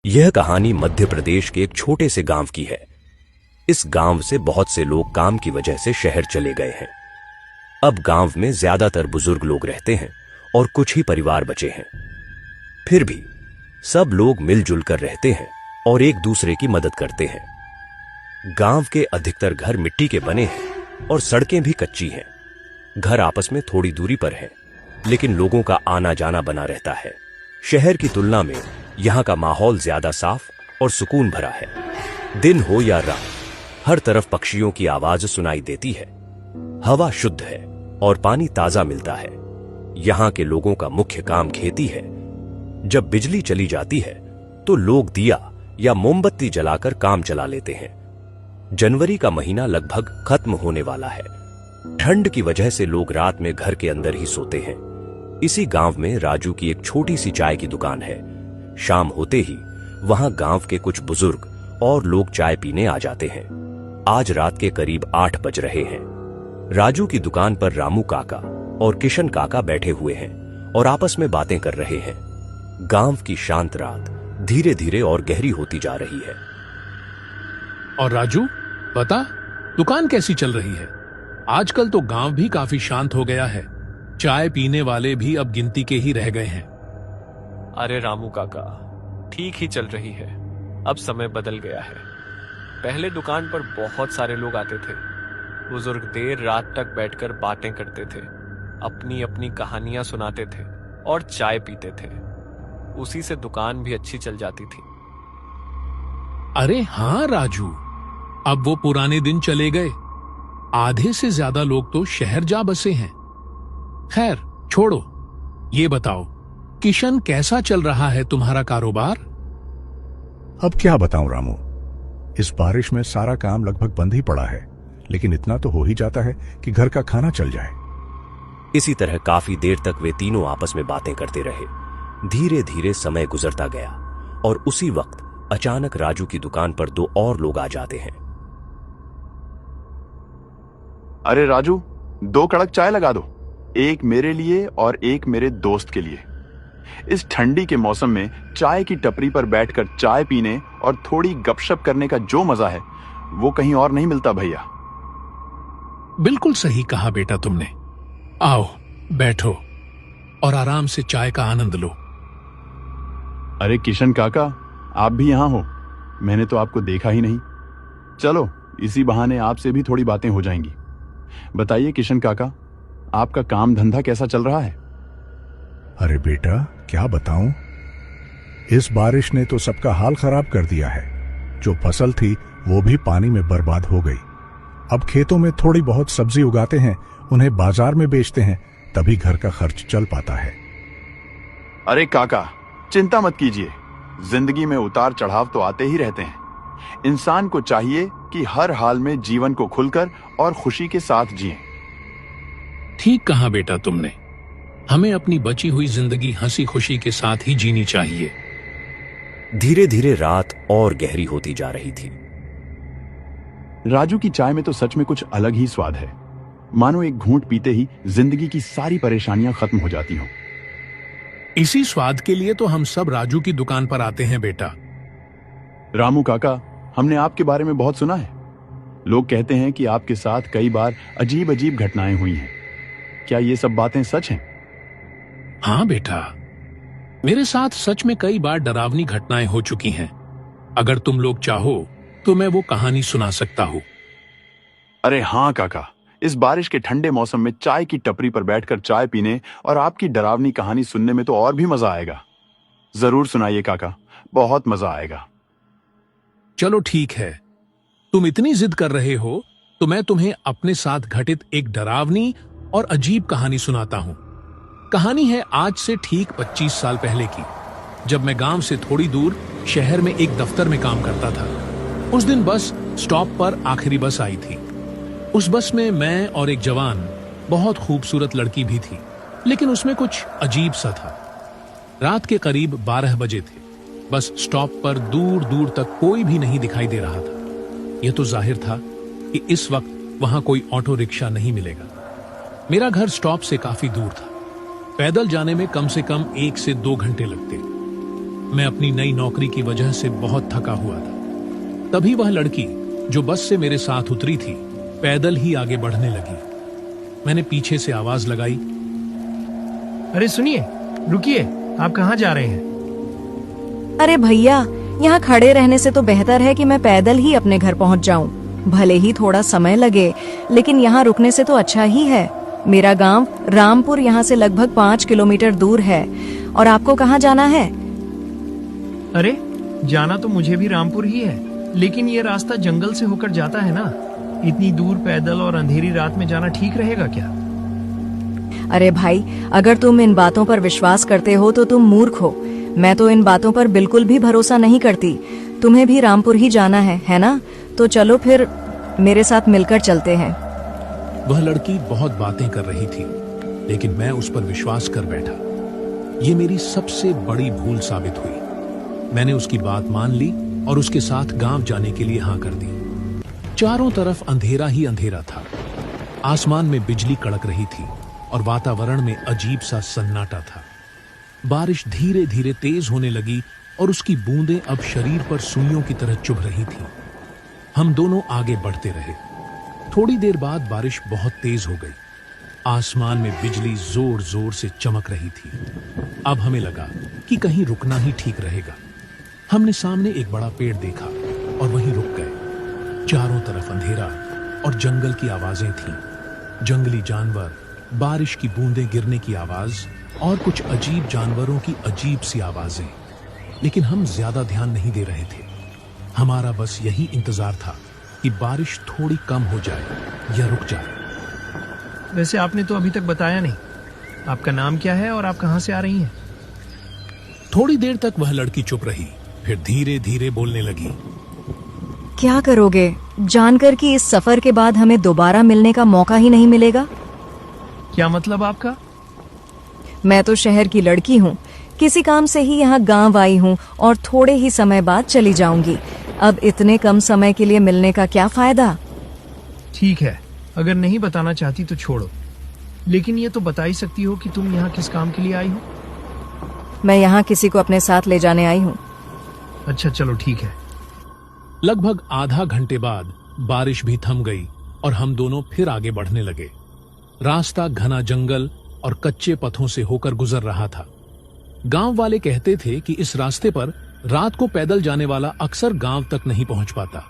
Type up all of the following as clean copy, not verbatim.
यह कहानी मध्य प्रदेश के एक छोटे से गांव की है। इस गांव से बहुत से लोग काम की वजह से शहर चले गए हैं। अब गांव में ज्यादातर बुजुर्ग लोग रहते हैं और कुछ ही परिवार बचे हैं। फिर भी सब लोग मिलजुल कर रहते हैं और एक दूसरे की मदद करते हैं। गांव के अधिकतर घर मिट्टी के बने हैं और सड़कें भी कच्ची हैं। घर आपस में थोड़ी दूरी पर हैं, लेकिन लोगों का आना जाना बना रहता है। शहर की तुलना में यहाँ का माहौल ज्यादा साफ और सुकून भरा है। दिन हो या रात, हर तरफ पक्षियों की आवाज सुनाई देती है। हवा शुद्ध है और पानी ताजा मिलता है। यहाँ के लोगों का मुख्य काम खेती है। जब बिजली चली जाती है तो लोग दिया या मोमबत्ती जलाकर काम चला लेते हैं। जनवरी का महीना लगभग खत्म होने वाला है। ठंड की वजह से लोग रात में घर के अंदर ही सोते हैं। इसी गांव में राजू की एक छोटी सी चाय की दुकान है। शाम होते ही वहां गांव के कुछ बुजुर्ग और लोग चाय पीने आ जाते हैं। आज रात के करीब 8 बज रहे हैं। राजू की दुकान पर रामू काका और किशन काका बैठे हुए हैं और आपस में बातें कर रहे हैं। गांव की शांत रात धीरे धीरे और गहरी होती जा रही है। और राजू, बता, दुकान कैसी चल रही है? आजकल तो गांव भी काफी शांत हो गया है। चाय पीने वाले भी अब गिनती के ही रह गए हैं। अरे रामू काका, ठीक ही चल रही है। अब समय बदल गया है। पहले दुकान पर बहुत सारे लोग आते थे। बुजुर्ग देर रात तक बैठकर बातें करते थे, अपनी अपनी कहानियां सुनाते थे और चाय पीते थे। उसी से दुकान भी अच्छी चल जाती थी। अरे हाँ राजू, अब वो पुराने दिन चले गए। आधे से ज्यादा लोग तो शहर जा बसे हैं। खैर छोड़ो, ये बताओ, किशन, कैसा चल रहा है तुम्हारा कारोबार? अब क्या बताऊं रामू, इस बारिश में सारा काम लगभग बंद ही पड़ा है, लेकिन इतना तो हो ही जाता है कि घर का खाना चल जाए। इसी तरह काफी देर तक वे तीनों आपस में बातें करते रहे। धीरे धीरे समय गुजरता गया और उसी वक्त अचानक राजू की दुकान पर 2 और लोग आ जाते हैं। अरे राजू, 2 कड़क चाय लगा दो, एक मेरे लिए और एक मेरे दोस्त के लिए। इस ठंडी के मौसम में चाय की टपरी पर बैठकर चाय पीने और थोड़ी गपशप करने का जो मजा है वो कहीं और नहीं मिलता भैया। बिल्कुल सही कहा बेटा तुमने। आओ बैठो और आराम से चाय का आनंद लो। अरे किशन काका, आप भी यहां हो? मैंने तो आपको देखा ही नहीं। चलो, इसी बहाने आपसे भी थोड़ी बातें हो जाएंगी। बताइए किशन काका, आपका काम धंधा कैसा चल रहा है? अरे बेटा, क्या बताऊं, इस बारिश ने तो सबका हाल खराब कर दिया है। जो फसल थी वो भी पानी में बर्बाद हो गई। अब खेतों में थोड़ी बहुत सब्जी उगाते हैं, उन्हें बाजार में बेचते हैं, तभी घर का खर्च चल पाता है। अरे काका, चिंता मत कीजिए। जिंदगी में उतार चढ़ाव तो आते ही रहते हैं। इंसान को चाहिए कि हर हाल में जीवन को खुलकर और खुशी के साथ जिए। ठीक कहा बेटा तुमने। हमें अपनी बची हुई जिंदगी हंसी खुशी के साथ ही जीनी चाहिए। धीरे धीरे रात और गहरी होती जा रही थी। राजू की चाय में तो सच में कुछ अलग ही स्वाद है। मानो एक घूंट पीते ही जिंदगी की सारी परेशानियां खत्म हो जाती हों। इसी स्वाद के लिए तो हम सब राजू की दुकान पर आते हैं बेटा। रामू काका, हमने आपके बारे में बहुत सुना है। लोग कहते हैं कि आपके साथ कई बार अजीब अजीब घटनाएं हुई हैं। क्या ये सब बातें सच हैं? हाँ बेटा, मेरे साथ सच में कई बार डरावनी घटनाएं हो चुकी हैं। अगर तुम लोग चाहो तो मैं वो कहानी सुना सकता हूँ। अरे हाँ काका, इस बारिश के ठंडे मौसम में चाय की टपरी पर बैठकर चाय पीने और आपकी डरावनी कहानी सुनने में तो और भी मजा आएगा। जरूर सुनाइए काका, बहुत मजा आएगा। चलो ठीक है, तुम इतनी जिद कर रहे हो तो मैं तुम्हें अपने साथ घटित एक डरावनी और अजीब कहानी सुनाता हूं। कहानी है आज से ठीक 25 साल पहले की, जब मैं गांव से थोड़ी दूर शहर में एक दफ्तर में काम करता था। उस दिन बस स्टॉप पर आखिरी बस आई थी। उस बस में मैं और एक जवान, बहुत खूबसूरत लड़की भी थी, लेकिन उसमें कुछ अजीब सा था। रात के करीब 12 बजे थे। बस स्टॉप पर दूर दूर तक कोई भी नहीं दिखाई दे रहा था। यह तो जाहिर था कि इस वक्त वहां कोई ऑटो रिक्शा नहीं मिलेगा। मेरा घर स्टॉप से काफी दूर था। पैदल जाने में कम से कम 1 से 2 घंटे लगते। मैं अपनी नई नौकरी की वजह से बहुत थका हुआ था। तभी वह लड़की जो बस से मेरे साथ उतरी थी पैदल ही आगे बढ़ने लगी। मैंने पीछे से आवाज लगाई, अरे सुनिए, रुकिए, आप कहाँ जा रहे हैं? अरे भैया, यहाँ खड़े रहने से तो बेहतर है कि मैं पैदल ही अपने घर पहुँच जाऊँ। भले ही थोड़ा समय लगे, लेकिन यहाँ रुकने से तो अच्छा ही है। मेरा गांव रामपुर यहाँ से लगभग 5 किलोमीटर दूर है। और आपको कहाँ जाना है? अरे जाना तो मुझे भी रामपुर ही है, लेकिन ये रास्ता जंगल से होकर जाता है ना। इतनी दूर पैदल और अंधेरी रात में जाना ठीक रहेगा क्या? अरे भाई, अगर तुम इन बातों पर विश्वास करते हो तो तुम मूर्ख हो। मैं तो इन बातों पर बिल्कुल भी भरोसा नहीं करती। तुम्हें भी रामपुर ही जाना है ना? तो चलो फिर मेरे साथ मिलकर चलते हैं। वह लड़की बहुत बातें कर रही थी, लेकिन मैं उस पर विश्वास कर बैठा। ये मेरी सबसे बड़ी भूल साबित हुई। मैंने उसकी बात मान ली और उसके साथ गांव जाने के लिए हाँ कर दी। चारों तरफ अंधेरा ही अंधेरा था। आसमान में बिजली कड़क रही थी और वातावरण में अजीब सा सन्नाटा था। बारिश धीरे धीरे तेज होने लगी और उसकी बूंदें अब शरीर पर सुइयों की तरह चुभ रही थीं। हम दोनों आगे बढ़ते रहे। थोड़ी देर बाद बारिश बहुत तेज हो गई। आसमान में बिजली जोर जोर से चमक रही थी। अब हमें लगा कि कहीं रुकना ही ठीक रहेगा। हमने सामने एक बड़ा पेड़ देखा और वहीं रुक गए। चारों तरफ अंधेरा और जंगल की आवाजें थीं। जंगली जानवर, बारिश की बूंदें गिरने की आवाज और कुछ अजीब जानवरों की अजीब सी आवाजें। लेकिन हम ज्यादा ध्यान नहीं दे रहे थे। हमारा बस यही इंतजार था कि बारिश थोड़ी कम हो जाए या रुक जाए। वैसे आपने तो अभी तक बताया नहीं, आपका नाम क्या है और आप कहाँ से आ रही हैं? थोड़ी देर तक वह लड़की चुप रही, फिर धीरे धीरे बोलने लगी। क्या करोगे जानकर कि इस सफर के बाद हमें दोबारा मिलने का मौका ही नहीं मिलेगा? क्या मतलब आपका? मैं तो शहर की लड़की हूँ, किसी काम से ही यहाँ गांव आई हूँ और थोड़े ही समय बाद चली जाऊंगी। अब इतने कम समय के लिए मिलने का क्या फायदा? ठीक है, अगर नहीं बताना चाहती तो छोड़ो, लेकिन ये तो बता ही सकती हो कि तुम यहाँ किस काम के लिए आई हो। मैं यहाँ किसी को अपने साथ ले जाने आई हूँ। अच्छा चलो ठीक है। लगभग आधा घंटे बाद बारिश भी थम गई और हम दोनों फिर आगे बढ़ने लगे। रास्ता घना जंगल और कच्चे पथों से होकर गुजर रहा था। गांव वाले कहते थे कि इस रास्ते पर रात को पैदल जाने वाला अक्सर गांव तक नहीं पहुंच पाता।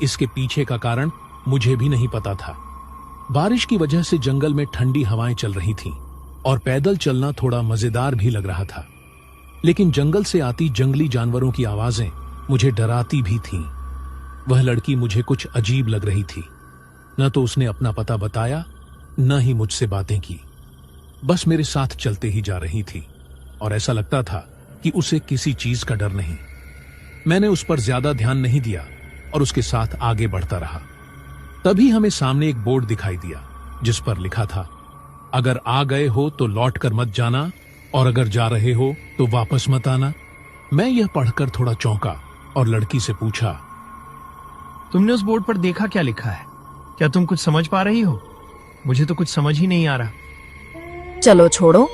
इसके पीछे का कारण मुझे भी नहीं पता था। बारिश की वजह से जंगल में ठंडी हवाएं चल रही थीं और पैदल चलना थोड़ा मजेदार भी लग रहा था। लेकिन जंगल से आती जंगली जानवरों की आवाजें मुझे डराती भी थीं। वह लड़की मुझे कुछ अजीब लग रही थी। न तो उसने अपना पता बताया, न ही मुझसे बातें की। बस मेरे साथ चलते ही जा रही थी और ऐसा लगता था कि उसे किसी चीज का डर नहीं। मैंने उस पर ज्यादा ध्यान नहीं दिया और उसके साथ आगे बढ़ता रहा। तभी हमें सामने एक बोर्ड दिखाई दिया जिस पर लिखा था, अगर आ गए हो तो लौट कर मत जाना और अगर जा रहे हो तो वापस मत आना। मैं यह पढ़कर थोड़ा चौंका और लड़की से पूछा, तुमने उस बोर्ड पर देखा क्या लिखा है? क्या तुम कुछ समझ पा रही हो? मुझे तो कुछ समझ ही नहीं आ रहा। चलो छोड़ो,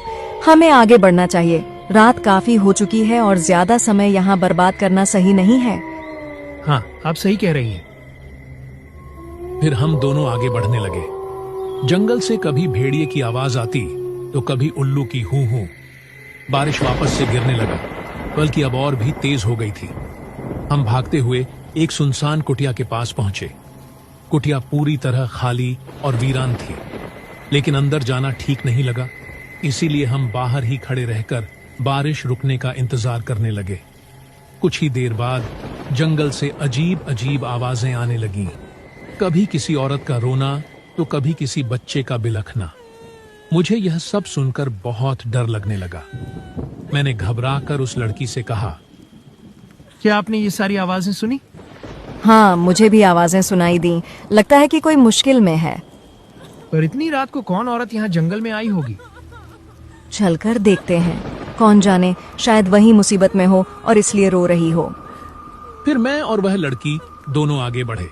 हमें आगे बढ़ना चाहिए। रात काफी हो चुकी है और ज्यादा समय यहाँ बर्बाद करना सही नहीं है। हाँ, आप सही कह रही हैं। फिर हम दोनों आगे बढ़ने लगे। जंगल से कभी भेड़िए की आवाज आती तो कभी उल्लू की हूं हूं। बारिश वापस से गिरने लगा, बल्कि अब और भी तेज हो गई थी। हम भागते हुए एक सुनसान कुटिया के पास पहुंचे। कुटिया पूरी तरह खाली और वीरान थी, लेकिन अंदर जाना ठीक नहीं लगा। इसीलिए हम बाहर ही खड़े रहकर बारिश रुकने का इंतजार करने लगे। कुछ ही देर बाद जंगल से अजीब अजीब आवाजें आने लगीं। कभी किसी औरत का रोना तो कभी किसी बच्चे का बिलखना। मुझे यह सब सुनकर बहुत डर लगने लगा। मैंने घबराकर उस लड़की से कहा, क्या आपने ये सारी आवाजें सुनी? हाँ, मुझे भी आवाजें सुनाई दी। लगता है कि कोई मुश्किल में है। पर इतनी रात को कौन औरत यहाँ जंगल में आई होगी? चलकर देखते हैं, कौन जाने शायद वही मुसीबत में हो और इसलिए रो रही हो। फिर मैं और वह लड़की दोनों आगे बढ़े।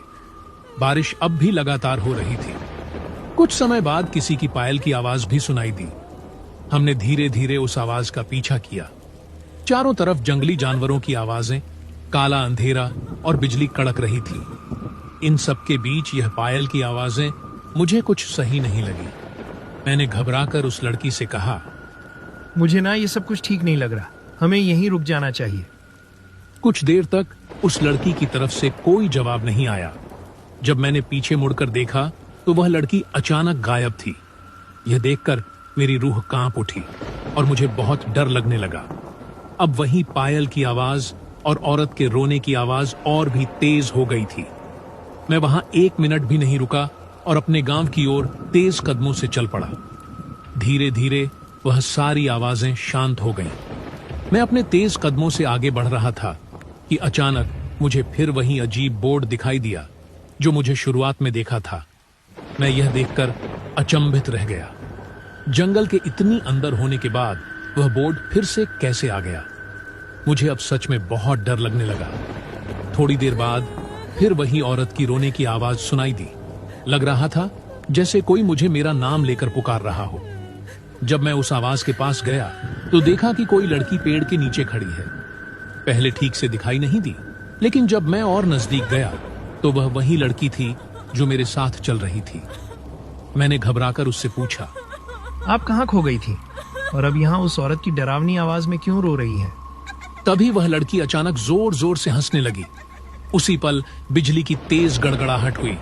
बारिश अब भी लगातार हो रही थी। कुछ समय बाद किसी की पायल की आवाज भी सुनाई दी। हमने धीरे धीरे उस आवाज का पीछा किया। चारों तरफ जंगली जानवरों की आवाजें, काला अंधेरा और बिजली कड़क रही थी। इन सब के बीच यह पायल की आवाजें मुझे कुछ सही नहीं लगी। मैंने घबराकर उस लड़की से कहा, मुझे ना ये सब कुछ ठीक नहीं लग रहा, हमें यहीं रुक जाना चाहिए। कुछ देर तक उस लड़की की तरफ से कोई जवाब नहीं आया। जब मैंने पीछे मुड़कर देखा तो वह लड़की अचानक गायब थी। यह देखकर मेरी रूह कांप उठी और मुझे बहुत डर लगने लगा। अब वहीं पायल की आवाज और औरत के रोने की आवाज और भी तेज हो गई थी। मैं वहां 1 मिनट भी नहीं रुका और अपने गांव की ओर तेज कदमों से चल पड़ा। धीरे धीरे वह सारी आवाजें शांत हो गईं। मैं अपने तेज कदमों से आगे बढ़ रहा था कि अचानक मुझे फिर वही अजीब बोर्ड दिखाई दिया जो मुझे शुरुआत में देखा था। मैं यह देखकर अचंभित रह गया। जंगल के इतनी अंदर होने के बाद वह बोर्ड फिर से कैसे आ गया? मुझे अब सच में बहुत डर लगने लगा। थोड़ी देर बाद फिर वही औरत की रोने की आवाज सुनाई दी। लग रहा था जैसे कोई मुझे मेरा नाम लेकर पुकार रहा हो। जब मैं उस आवाज के पास गया तो देखा कि कोई लड़की पेड़ के नीचे खड़ी है। पहले ठीक से दिखाई नहीं दी, लेकिन जब मैं और नजदीक गया तो वह वही लड़की थी जो मेरे साथ चल रही थी। मैंने घबराकर उससे पूछा, आप कहाँ खो गई थी और अब यहाँ उस औरत की डरावनी आवाज में क्यों रो रही है? तभी वह लड़की अचानक जोर जोर से हंसने लगी। उसी पल बिजली की तेज गड़गड़ाहट हुई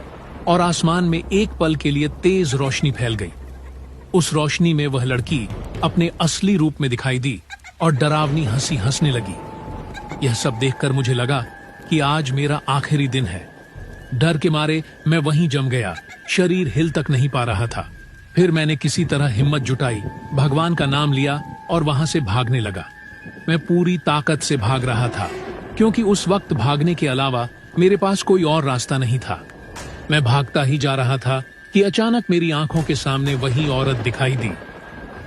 और आसमान में एक पल के लिए तेज रोशनी फैल गई। उस रोशनी में वह लड़की अपने असली रूप में दिखाई दी और डरावनी हंसी हंसने लगी। यह सब देखकर मुझे लगा कि आज मेरा आखिरी दिन है। डर के मारे मैं वहीं जम गया, शरीर हिल तक नहीं पा रहा था। फिर मैंने किसी तरह हिम्मत जुटाई, भगवान का नाम लिया और वहां से भागने लगा। मैं पूरी ताकत से भाग रहा था क्योंकि उस वक्त भागने के अलावा मेरे पास कोई और रास्ता नहीं था। मैं भागता ही जा रहा था कि अचानक मेरी आंखों के सामने वही औरत दिखाई दी,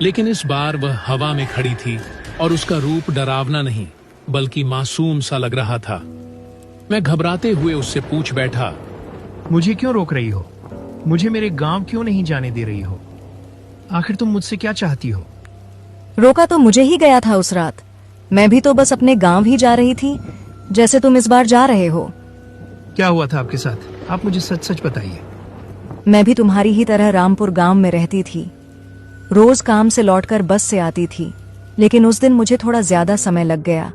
लेकिन इस बार वह हवा में खड़ी थी और उसका रूप डरावना नहीं बल्कि मासूम सा लग रहा था। मैं घबराते हुए उससे पूछ बैठा, मुझे क्यों रोक रही हो? मुझे मेरे गांव क्यों नहीं जाने दे रही हो? आखिर तुम मुझसे क्या चाहती हो? रोका तो मुझे ही गया था उस रात। मैं भी तो बस अपने गांव ही जा रही थी, जैसे तुम इस बार जा रहे हो। क्या हुआ था आपके साथ? आप मुझे सच सच बताइए। मैं भी तुम्हारी ही तरह रामपुर गांव में रहती थी। रोज काम से लौटकर बस से आती थी, लेकिन उस दिन मुझे थोड़ा ज्यादा समय लग गया।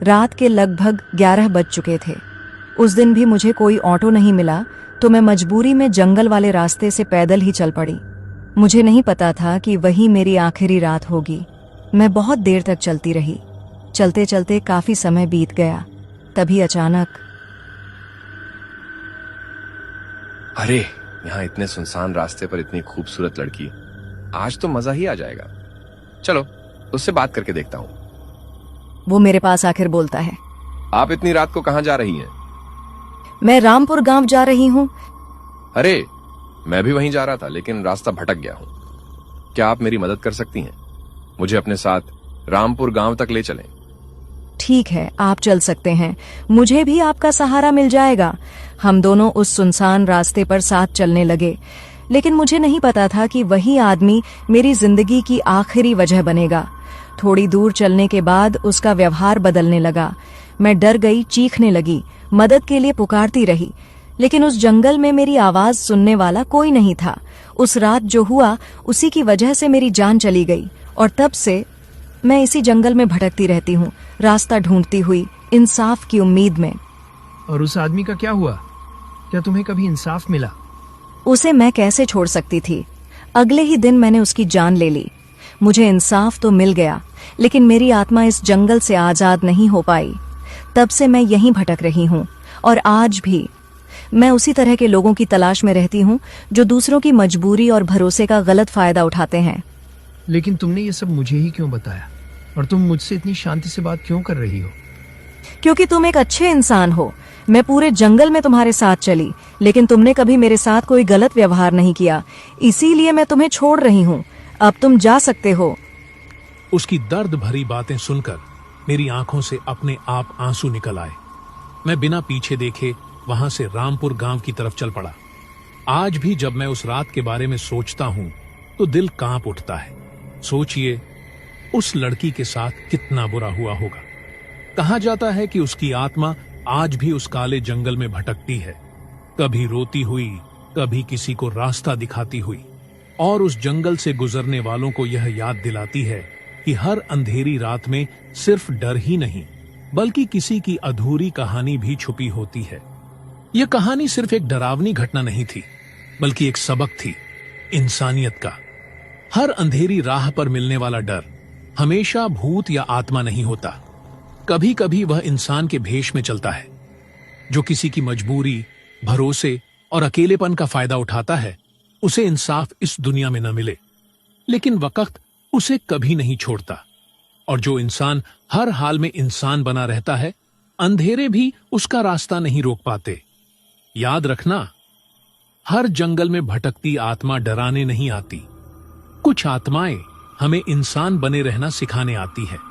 रात के लगभग 11 बज चुके थे। उस दिन भी मुझे कोई ऑटो नहीं मिला, तो मैं मजबूरी में जंगल वाले रास्ते से पैदल ही चल पड़ी। मुझे नहीं पता था कि वही मेरी आखिरी रात होगी। मैं बहुत देर तक चलती रही। चलते चलते काफी समय बीत गया। तभी अचानक, अरे यहाँ इतने सुनसान रास्ते पर इतनी खूबसूरत लड़की, आज तो मजा ही आ जाएगा। चलो उससे बात करके देखता हूँ। वो मेरे पास आखिर बोलता है, आप इतनी रात को कहाँ जा रही हैं? मैं रामपुर गांव जा रही हूँ। अरे मैं भी वहीं जा रहा था, लेकिन रास्ता भटक गया हूँ। क्या आप मेरी मदद कर सकती हैं? मुझे अपने साथ रामपुर गांव तक ले चलें। ठीक है, आप चल सकते हैं। मुझे भी आपका सहारा मिल जाएगा। हम दोनों उस सुनसान रास्ते पर साथ चलने लगे, लेकिन मुझे नहीं पता था कि वही आदमी मेरी जिंदगी की आखिरी वजह बनेगा। थोड़ी दूर चलने के बाद उसका व्यवहार बदलने लगा। मैं डर गई, चीखने लगी, मदद के लिए पुकारती रही, लेकिन उस जंगल में मेरी आवाज सुनने वाला कोई नहीं था। उस रात जो हुआ उसी की वजह से मेरी जान चली गई और तब से मैं इसी जंगल में भटकती रहती हूँ, रास्ता ढूंढती हुई, इंसाफ की उम्मीद में। और उस आदमी का क्या हुआ? क्या तुम्हें कभी इंसाफ मिला? उसे मैं कैसे छोड़ सकती थी? अगले ही दिन मैंने उसकी जान ले ली। मुझे इंसाफ तो मिल गया, लेकिन मेरी आत्मा इस जंगल से आजाद नहीं हो पाई। तब से मैं यहीं भटक रही हूँ और आज भी मैं उसी तरह के लोगों की तलाश में रहती हूँ जो दूसरों की मजबूरी और भरोसे का गलत फायदा उठाते हैं। लेकिन तुमने ये सब मुझे ही क्यों बताया? और तुम मुझसे इतनी शांति से बात क्यों कर रही हो? क्योंकि तुम एक अच्छे इंसान हो। मैं पूरे जंगल में तुम्हारे साथ चली, लेकिन तुमने कभी मेरे साथ कोई गलत व्यवहार नहीं किया, इसीलिए मैं तुम्हें छोड़ रही हूँ। अब तुम जा सकते हो। उसकी दर्द भरी बातें सुनकर मेरी आंखों से अपने आप आंसू निकल आए। मैं बिना पीछे देखे वहां से रामपुर गांव की तरफ चल पड़ा। आज भी जब मैं उस रात के बारे में सोचता हूं तो दिल कांप उठता है। सोचिए, उस लड़की के साथ कितना बुरा हुआ होगा। कहा जाता है कि उसकी आत्मा आज भी उस काले जंगल में भटकती है, कभी रोती हुई, कभी किसी को रास्ता दिखाती हुई, और उस जंगल से गुजरने वालों को यह याद दिलाती है कि हर अंधेरी रात में सिर्फ डर ही नहीं बल्कि किसी की अधूरी कहानी भी छुपी होती है। यह कहानी सिर्फ एक डरावनी घटना नहीं थी, बल्कि एक सबक थी इंसानियत का। हर अंधेरी राह पर मिलने वाला डर हमेशा भूत या आत्मा नहीं होता। कभी कभी वह इंसान के भेष में चलता है, जो किसी की मजबूरी, भरोसे और अकेलेपन का फायदा उठाता है। उसे इंसाफ इस दुनिया में न मिले, लेकिन वक्त उसे कभी नहीं छोड़ता। और जो इंसान हर हाल में इंसान बना रहता है, अंधेरे भी उसका रास्ता नहीं रोक पाते। याद रखना, हर जंगल में भटकती आत्मा डराने नहीं आती। कुछ आत्माएं हमें इंसान बने रहना सिखाने आती है।